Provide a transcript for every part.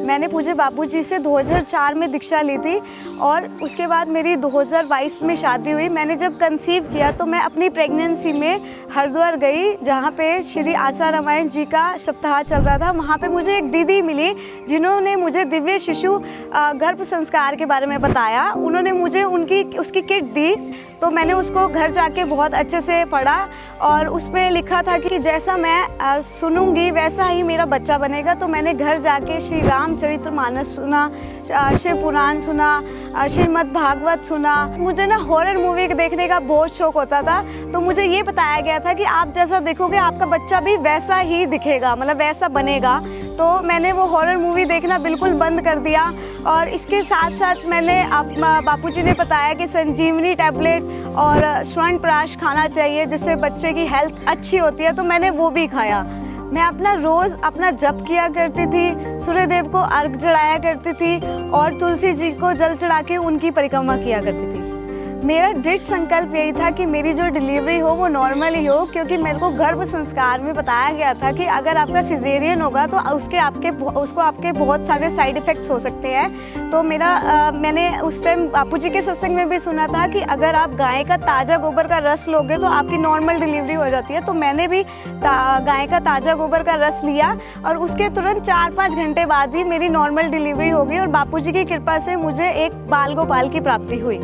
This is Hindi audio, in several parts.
मैंने पूज्य बापूजी से 2004 में दीक्षा ली थी और उसके बाद मेरी 2022 में शादी हुई। मैंने जब कंसीव किया तो मैं अपनी प्रेगनेंसी में हरिद्वार गई, जहाँ पे श्री आशा रामायण जी का सप्ताह चल रहा था। वहाँ पे मुझे एक दीदी मिली जिन्होंने मुझे दिव्य शिशु गर्भ संस्कार के बारे में बताया। उन्होंने मुझे उसकी किट दी, तो मैंने उसको घर जाके बहुत अच्छे से पढ़ा और उसमें लिखा था कि जैसा मैं सुनूंगी वैसा ही मेरा बच्चा बनेगा। तो मैंने घर जाके श्री रामचरितमानस सुना, शिव पुराण सुना, श्रीमद् भागवत सुना। मुझे ना हॉरर मूवी देखने का बहुत शौक होता था, तो मुझे ये बताया गया था कि आप जैसा देखोगे आपका बच्चा भी वैसा ही दिखेगा, मतलब वैसा बनेगा। तो मैंने वो हॉरर मूवी देखना बिल्कुल बंद कर दिया और इसके साथ साथ मैंने बापूजी ने बताया कि संजीवनी टैबलेट और स्वर्ण प्राश खाना चाहिए जिससे बच्चे की हेल्थ अच्छी होती है, तो मैंने वो भी खाया। मैं रोज़ अपना जप किया करती थी, सूर्यदेव को अर्घ चढ़ाया करती थी और तुलसी जी को जल चढ़ा के उनकी परिक्रमा किया करती थी। मेरा दृढ़ संकल्प यही था कि मेरी जो डिलीवरी हो वो नॉर्मल ही हो, क्योंकि मेरे को गर्भ संस्कार में बताया गया था कि अगर आपका सिजेरियन होगा तो उसको आपके बहुत सारे साइड इफ़ेक्ट्स हो सकते हैं। तो मैंने उस टाइम बापूजी के सत्संग में भी सुना था कि अगर आप गाय का ताज़ा गोबर का रस लोगे तो आपकी नॉर्मल डिलीवरी हो जाती है। तो मैंने भी गाय का ताज़ा गोबर का रस लिया और उसके तुरंत 4-5 घंटे बाद ही मेरी नॉर्मल डिलीवरी हो गई और बापूजी की कृपा से मुझे एक बाल गोपाल की प्राप्ति हुई।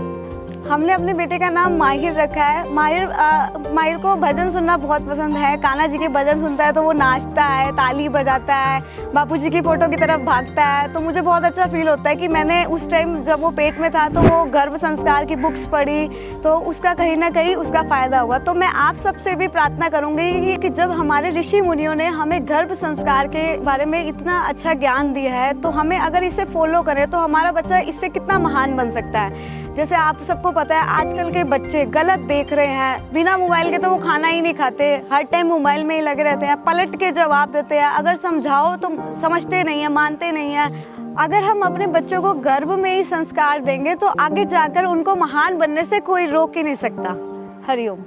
हमने अपने बेटे का नाम माहिर रखा है। माहिर को भजन सुनना बहुत पसंद है। कान्हा जी के भजन सुनता है तो वो नाचता है, ताली बजाता है, बापूजी की फ़ोटो की तरफ भागता है। तो मुझे बहुत अच्छा फील होता है कि मैंने उस टाइम जब वो पेट में था तो वो गर्भ संस्कार की बुक्स पढ़ी, तो उसका कहीं ना कहीं उसका फ़ायदा हुआ। तो मैं आप सबसे भी प्रार्थना करूँगी कि जब हमारे ऋषि मुनियों ने हमें गर्भ संस्कार के बारे में इतना अच्छा ज्ञान दिया है, तो हमें अगर इसे फॉलो करें तो हमारा बच्चा इससे कितना महान बन सकता है। जैसे आप सबको पता है आजकल के बच्चे गलत देख रहे हैं, बिना मोबाइल के तो वो खाना ही नहीं खाते, हर टाइम मोबाइल में ही लगे रहते हैं, पलट के जवाब देते हैं, अगर समझाओ तो समझते नहीं है, मानते नहीं है। अगर हम अपने बच्चों को गर्भ में ही संस्कार देंगे तो आगे जाकर उनको महान बनने से कोई रोक ही नहीं सकता। हरिओम।